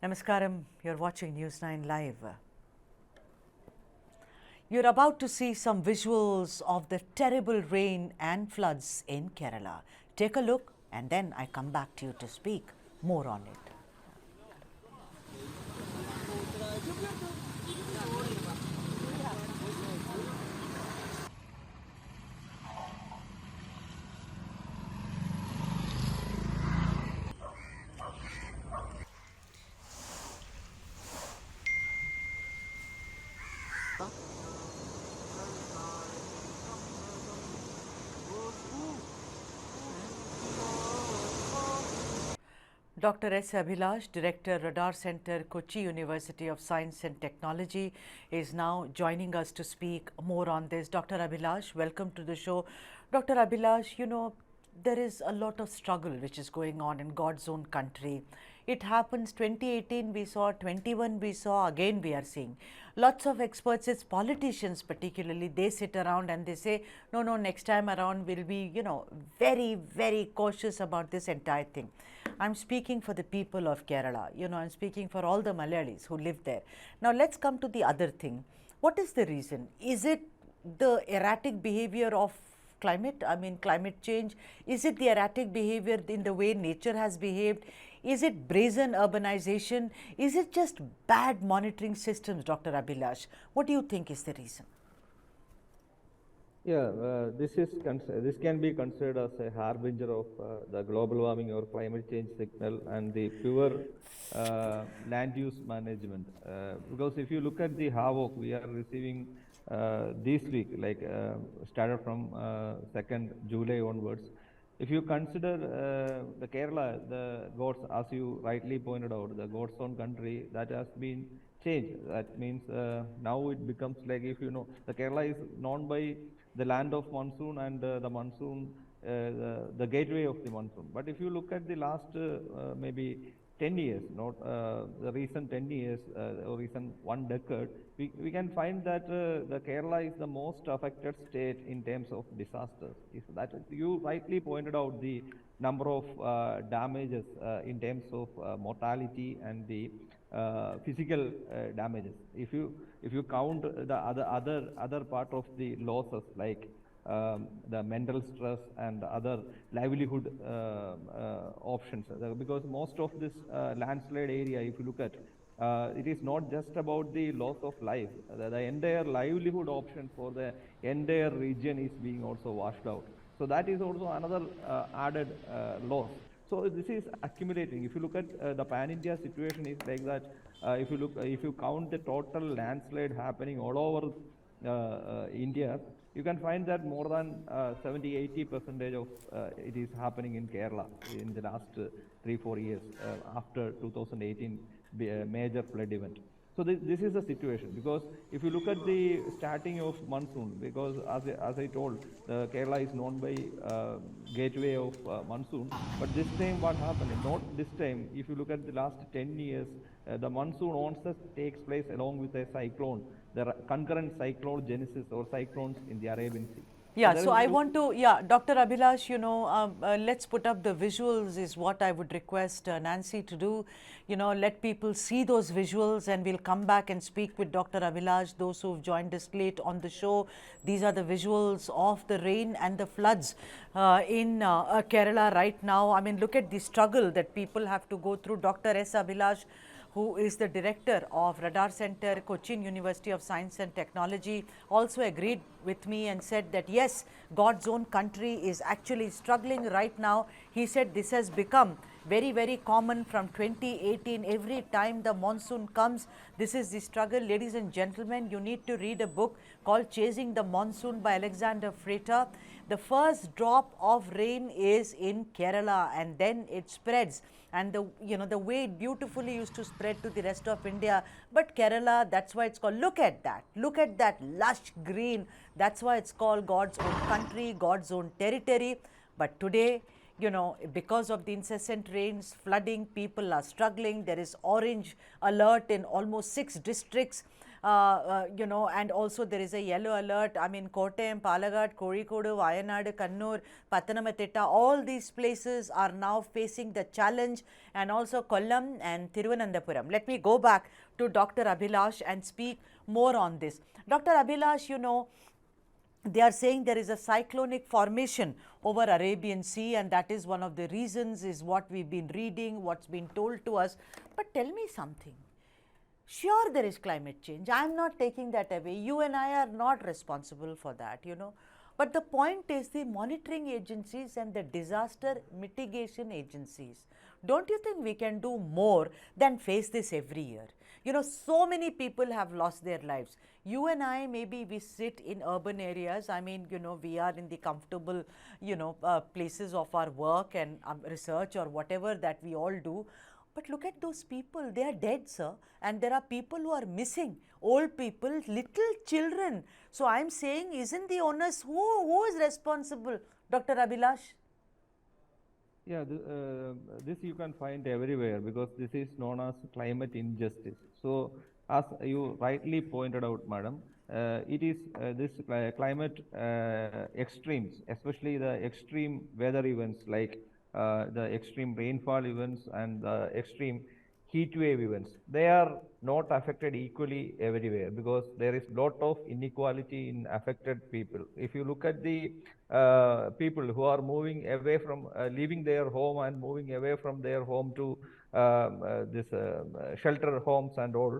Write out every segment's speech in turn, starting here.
Namaskaram, you're watching News9 Live. You're about to see some visuals of the terrible rain and floods in Kerala. Take a look and then I come back to you to speak more on it. Dr. S. Abhilash, Director, Radar Center, Kochi University of Science and Technology, is now joining us to speak more on this. Dr. Abhilash, welcome to the show. Dr. Abhilash, there is a lot of struggle which is going on in God's own country. It happens 2018 we saw, 21 we saw, again we are seeing. Lots of experts, it's politicians particularly, they sit around and they say, no, next time around we'll be, very, very cautious about this entire thing. I'm speaking for the people of Kerala, I'm speaking for all the Malayalis who live there. Now let's come to the other thing. What is the reason? Is it the erratic behavior of climate change? Is it the erratic behavior in the way nature has behaved? Is it brazen urbanization? Is it just bad monitoring systems, Dr. Abhilash? What do you think is the reason? Yeah, this can be considered as a harbinger of the global warming or climate change signal and the pure land use management. Because if you look at the havoc we are receiving this week, started from 2nd July onwards. If you consider the Kerala, the God's, as you rightly pointed out, the God's own country, that has been changed. That means now it becomes like, if you know, the Kerala is known by the land of monsoon and the monsoon, the gateway of the monsoon. But if you look at the last maybe 10 years, not the recent 10 years or recent 1 decade, we can find that the Kerala is the most affected state in terms of disasters. If that you rightly pointed out the number of damages in terms of mortality and the physical damages. If you count the other part of the losses, like the mental stress and other livelihood options, because most of this landslide area, if you look at, it is not just about the loss of life. The entire livelihood option for the entire region is being also washed out. So that is also another added loss. So this is accumulating. If you look at the pan-India situation is like that. If you count the total landslide happening all over India, you can find that more than 70–80% of it is happening in Kerala in the last 3–4 years after 2018 major flood event. So this is the situation, because if you look at the starting of monsoon, because as I told, Kerala is known by gateway of monsoon. But this time what happened? Not this time. If you look at the last 10 years, the monsoon onset takes place along with a cyclone. There are concurrent cyclone genesis or cyclones in the Arabian Sea. Yeah, so I want to, Dr. Abhilash, let's put up the visuals is what I would request Nancy to do. Let people see those visuals and we'll come back and speak with Dr. Abhilash, those who've joined us late on the show. These are the visuals of the rain and the floods in Kerala right now. I mean, look at the struggle that people have to go through. Dr. S. Abhilash, who is the director of Radar Center, Kochi University of Science and Technology, also agreed with me and said that yes, God's own country is actually struggling right now. He said this has become very, very common from 2018. Every time the monsoon comes, this is the struggle. Ladies and gentlemen, you need to read a book called Chasing the Monsoon by Alexander Frater. The first drop of rain is in Kerala and then it spreads. And the way it beautifully used to spread to the rest of India. But Kerala, that's why it's called, look at that lush green. That's why it's called God's own country, God's own territory. But today, you know, because of the incessant rains, flooding, people are struggling. There is orange alert in almost 6 districts. You know, and also there is a yellow alert. I mean, Kottayam, Palagad, Kozhikode, Wayanad, Kannur, Pathanamthitta, all these places are now facing the challenge, and also Kollam and Thiruvananthapuram. Let me go back to Dr. Abhilash and speak more on this. Dr. Abhilash, you know, they are saying there is a cyclonic formation over Arabian Sea, and that is one of the reasons, is what we've been reading, what's been told to us. But tell me something. Sure, there is climate change. I am not taking that away. You and I are not responsible for that, you know. But the point is the monitoring agencies and the disaster mitigation agencies. Don't you think we can do more than face this every year? You know, so many people have lost their lives. You and I, maybe we sit in urban areas. I mean, you know, we are in the comfortable, you know, places of our work and research or whatever that we all do. But look at those people, they are dead, sir. And there are people who are missing, old people, little children. So I am saying, isn't the onus, who is responsible? Dr. Abhilash? Yeah, this you can find everywhere because this is known as climate injustice. So, as you rightly pointed out, madam, it is this climate extremes, especially the extreme weather events like the extreme rainfall events and the extreme heat wave events. They are not affected equally everywhere because there is lot of inequality in affected people. If you look at the people who are moving away from leaving their home and moving away from their home to this shelter homes and all,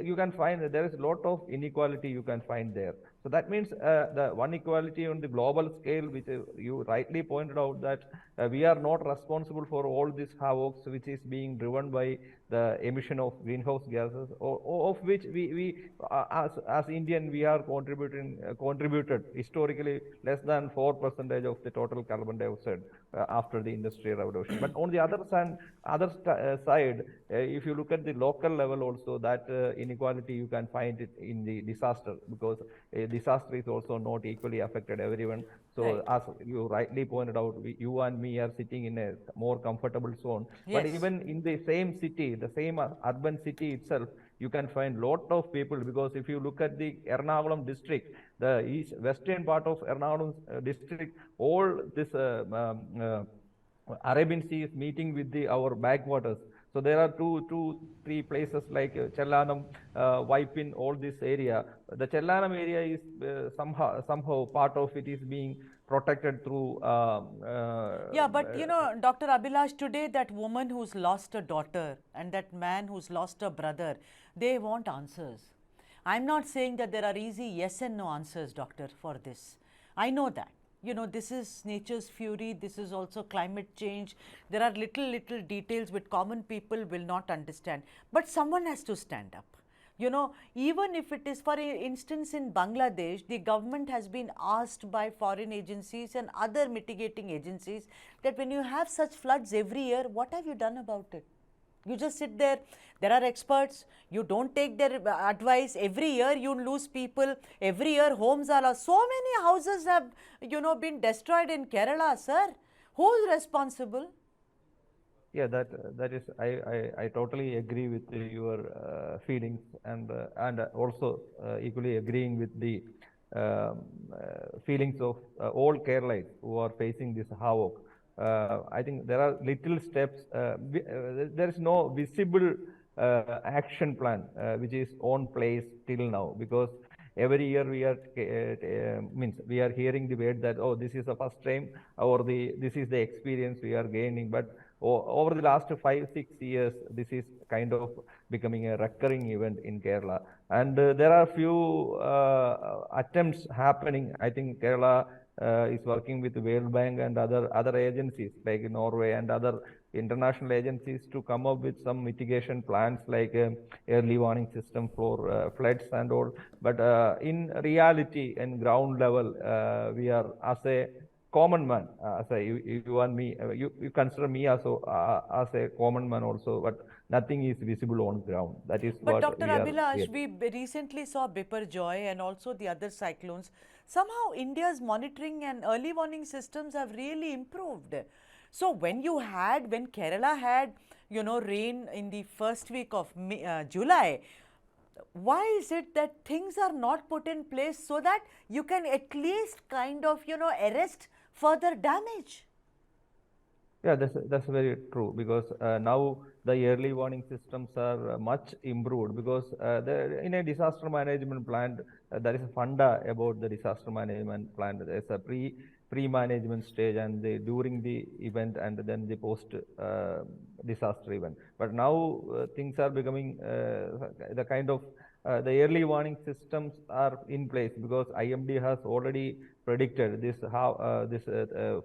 you can find that there is a lot of inequality you can find there. So that means the one equality on the global scale, which you rightly pointed out, that we are not responsible for all these havocs which is being driven by the emission of greenhouse gases, of which we as Indian, we are contributed historically less than 4% of the total carbon dioxide after the industrial revolution. But on the other side, if you look at the local level also, that inequality you can find it in the disaster, because disaster is also not equally affected everyone. So Right. as you rightly pointed out, you and me are sitting in a more comfortable zone. But Yes. even in the same city, the same urban city itself, you can find lot of people, because if you look at the Ernakulam district, the western part of Ernakulam district, all this Arabian Sea is meeting with our backwaters. So there are three places like Chellanam, Waipin, all this area. The Chellanam area is somehow part of it is being protected through. Yeah, but you know, Dr. Abhilash, today that woman who's lost a daughter and that man who's lost a brother, they want answers. I'm not saying that there are easy yes and no answers, doctor, for this. I know that. You know, this is nature's fury, this is also climate change. There are little details which common people will not understand. But someone has to stand up. You know, even if it is, for instance, in Bangladesh, the government has been asked by foreign agencies and other mitigating agencies that when you have such floods every year, what have you done about it? You just sit there. There are experts. You don't take their advice. Every year you lose people. Every year homes are lost. So many houses have, you know, been destroyed in Kerala, sir. Who is responsible? Yeah, that is, I totally agree with your feelings, and also equally agreeing with the feelings of all Keralites who are facing this havoc. I think there are little steps. There is no visible action plan which is on place till now, because every year we are means we are hearing the word that, oh, this is the first time, or this is the experience we are gaining. But over the last 5-6 years, this is kind of becoming a recurring event in Kerala, and there are few attempts happening. I think Kerala is working with the World Bank and other agencies like Norway and other international agencies to come up with some mitigation plans like early warning system for floods and all. But in reality and ground level, we are, as a common man, as you and me, you consider me as a common man also, but nothing is visible on ground. That is But what Dr. we are Abhilash, really. we recently saw Biparjoy and also the other cyclones. Somehow India's monitoring and early warning systems have really improved. So when Kerala had, rain in the first week of July, why is it that things are not put in place so that you can at least kind of, arrest further damage? Yeah, that's very true, because now the early warning systems are much improved, because in a disaster management plan there is a funda about the disaster management plan. There's a pre-management stage, and during the event, and then the post disaster event. But now things are becoming the kind of the early warning systems are in place, because IMD has already predicted this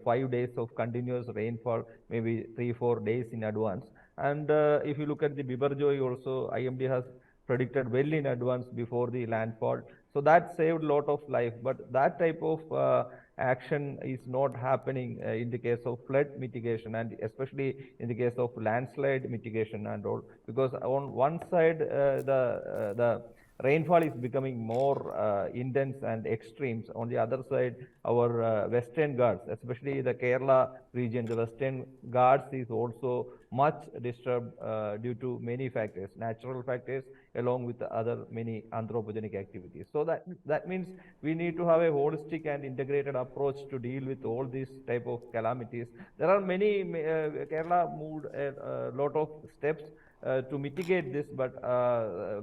5 days of continuous rainfall, maybe 3-4 days in advance. And if you look at the Bibarjoy also, IMD has predicted well in advance before the landfall. So that saved a lot of life. But that type of action is not happening in the case of flood mitigation, and especially in the case of landslide mitigation and all, because on one side the rainfall is becoming more intense and extremes. On the other side, our Western Ghats, especially the Kerala region, the Western Ghats is also much disturbed due to many factors, natural factors, along with the other many anthropogenic activities. So that means we need to have a holistic and integrated approach to deal with all these type of calamities. There are many, Kerala moved a lot of steps to mitigate this, but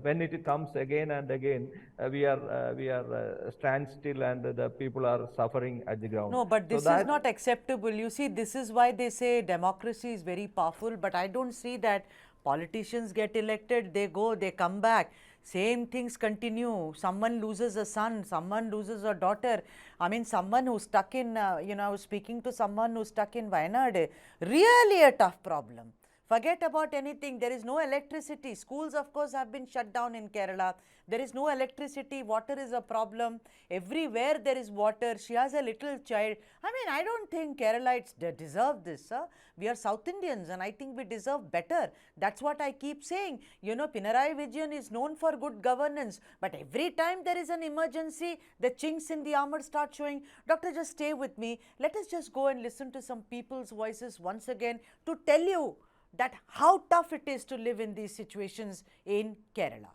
when it comes again and again, we are standstill, and the people are suffering at the ground. No, but So this is that not acceptable. You see, this is why they say democracy is very powerful, but I don't see that politicians get elected, they go, they come back. Same things continue. Someone loses a son, someone loses a daughter. I mean, someone who's stuck in, I was speaking to someone who's stuck in Wayanad. Really a tough problem. Forget about anything. There is no electricity. Schools, of course, have been shut down in Kerala. There is no electricity. Water is a problem. Everywhere there is water. She has a little child. I mean, I don't think Keralites deserve this, sir. We are South Indians, and I think we deserve better. That's what I keep saying. Pinarayi Vijayan is known for good governance, but every time there is an emergency, the chinks in the armor start showing. Doctor, just stay with me. Let us just go and listen to some people's voices once again to tell you that how tough it is to live in these situations in Kerala.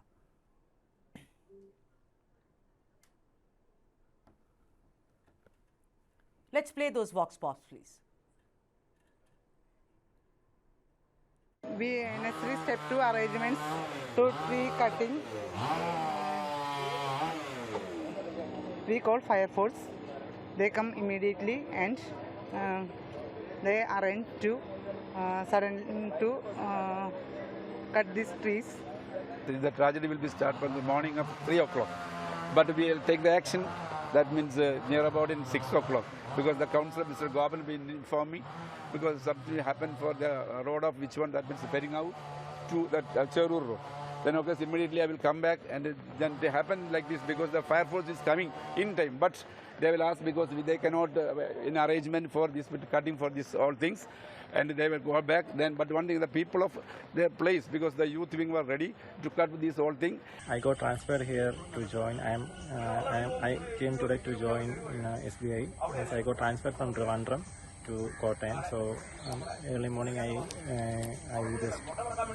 Let's play those vox pops, please. We necessary step 2 arrangements to tree cutting. We call fire force. They come immediately, and they arrange to suddenly to cut these trees. The tragedy will be started from the morning of 3 o'clock. But we will take the action, that means near about in 6 o'clock. Because the councillor, Mr. Govan, will inform me, because something happened for the road of which one, that means Peringau to the Cherur road. Then of course immediately I will come back, and then they happen like this because the fire force is coming in time. But they will ask, because they cannot in arrangement for this cutting for this all things, and they will go back then. But one thing, the people of their place, because the youth wing were ready to cut this whole thing. I got transferred here to join. I came today to join SBI. Yes, I got transferred from Trivandrum to Kottayam. So early morning I just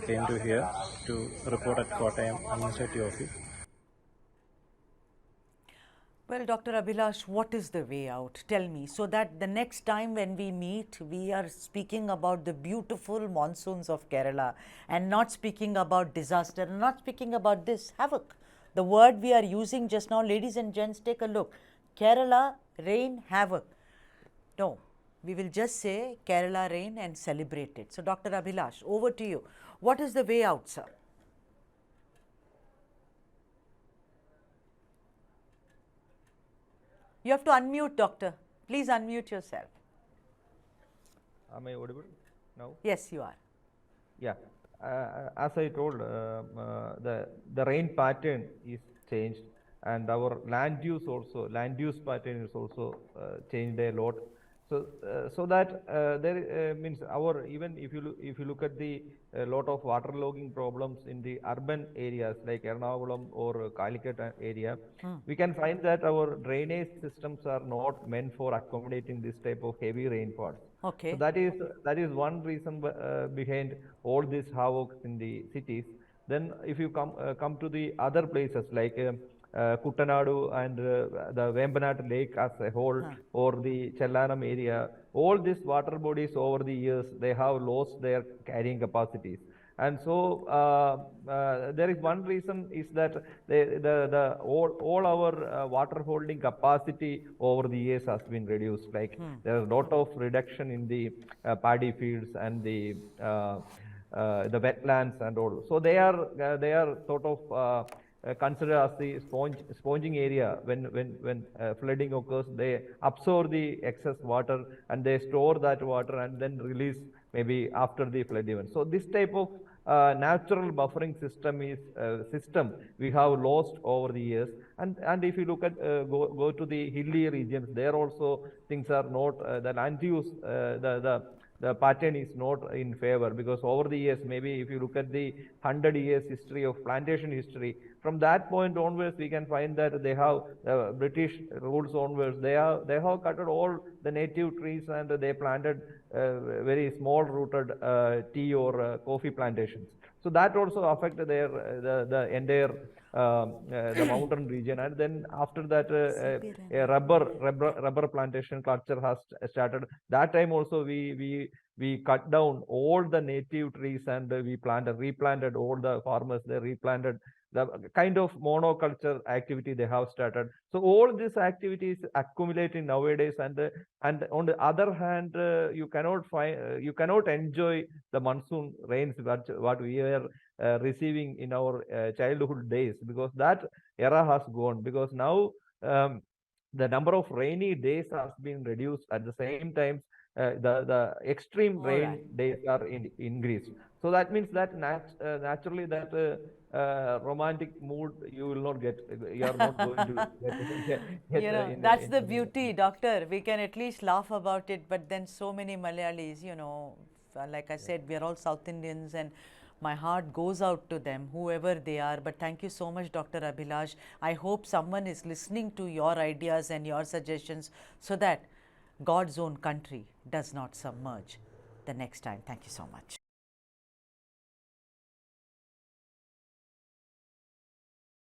came to here to report at Kottayam Administrative Office. Well, Dr. Abhilash, what is the way out? Tell me, so that the next time when we meet, we are speaking about the beautiful monsoons of Kerala and not speaking about disaster and not speaking about this havoc. The word we are using just now, ladies and gents, take a look. Kerala rain havoc. No, we will just say Kerala rain and celebrate it. So, Dr. Abhilash, over to you. What is the way out, sir? You have to unmute, doctor. Please unmute yourself. am I audible now? Yes, you are. Yeah. As I told, the rain pattern is changed, and our land use pattern is also changed a lot. So that there means our, even if you look at the lot of waterlogging problems in the urban areas like Ernakulam or Calicut area, we can find that our drainage systems are not meant for accommodating this type of heavy rainfall. Okay. So that is one reason behind all these havocs in the cities. Then if you come to the other places like Kuttanadu and the Vembanad Lake as a whole, or the Chellanam area, all these water bodies over the years, they have lost their carrying capacities. And so there is one reason is that all our water holding capacity over the years has been reduced. Like there is a lot of reduction in the paddy fields and the wetlands and all. So they are sort of considered as the sponging area. When flooding occurs, they absorb the excess water and they store that water and then release maybe after the flood event. So this type of natural buffering system we have lost over the years. And if you look at go to the hilly regions, there also things are not the land use the pattern is not in favor, because over the years, maybe if you look at the 100 years history of plantation history, from that point onwards we can find that they have British rules onwards, they have cut all the native trees and they planted very small rooted tea or coffee plantations. So that also affected their the entire the mountain region. And then after that a rubber plantation culture has started. That time also we cut down all the native trees and we replanted. All the farmers, they replanted. The kind of monoculture activity they have started. So all these activities accumulating nowadays, and on the other hand, you cannot enjoy the monsoon rains what we were receiving in our childhood days, because that era has gone. Because now the number of rainy days has been reduced. At the same time, the extreme rain days are increased. So that means that naturally that romantic mood you will not get. You are not going to get You know, that's the beauty, doctor. We can at least laugh about it, but then so many Malayalis, you know, like I said, we are all South Indians, and my heart goes out to them, whoever they are. But thank you so much, Dr. Abhilash. I hope someone is listening to your ideas and your suggestions so that God's own country does not submerge the next time. Thank you so much.